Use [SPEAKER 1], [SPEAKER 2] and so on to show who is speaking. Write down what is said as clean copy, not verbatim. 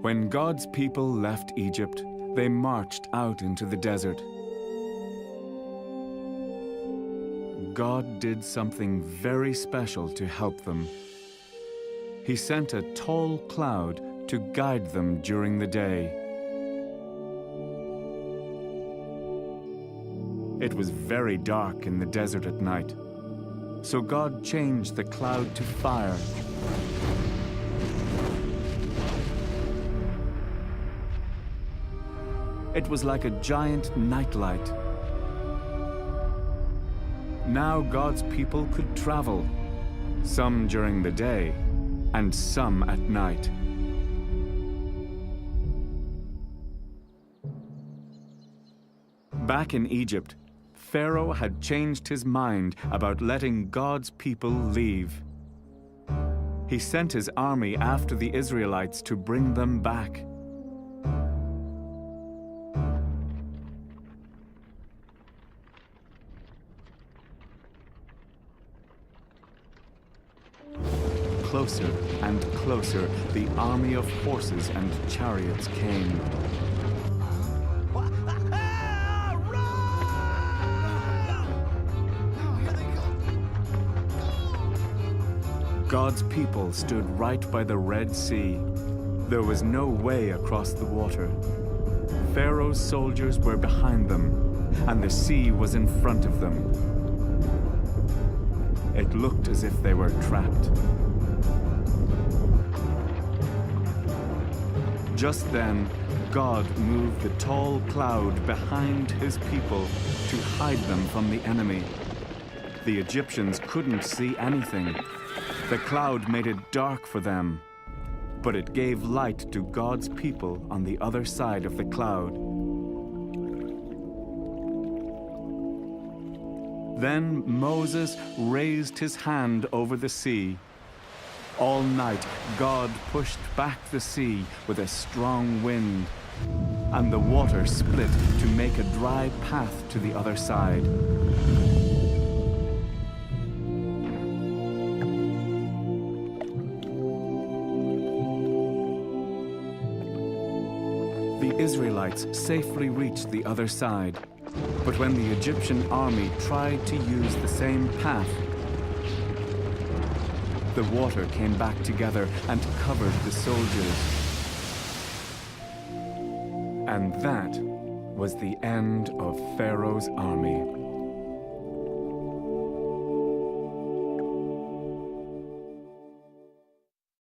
[SPEAKER 1] When God's people left Egypt, they marched out into the desert. God did something very special to help them. He sent a tall cloud to guide them during the day. It was very dark in the desert at night, so God changed the cloud to fire. It was like a giant nightlight. Now God's people could travel, some during the day and some at night. Back in Egypt, Pharaoh had changed his mind about letting God's people leave. He sent his army after the Israelites to bring them back. Closer and closer, the army of horses and chariots came. God's people stood right by the Red Sea. There was no way across the water. Pharaoh's soldiers were behind them, and the sea was in front of them. It looked as if they were trapped. Just then, God moved the tall cloud behind his people to hide them from the enemy. The Egyptians couldn't see anything. The cloud made it dark for them, but it gave light to God's people on the other side of the cloud. Then Moses raised his hand over the sea. All night, God pushed back the sea with a strong wind, and the water split to make a dry path to the other side. The Israelites safely reached the other side, but when the Egyptian army tried to use the same path, the water came back together and covered the soldiers. And that was the end of Pharaoh's army.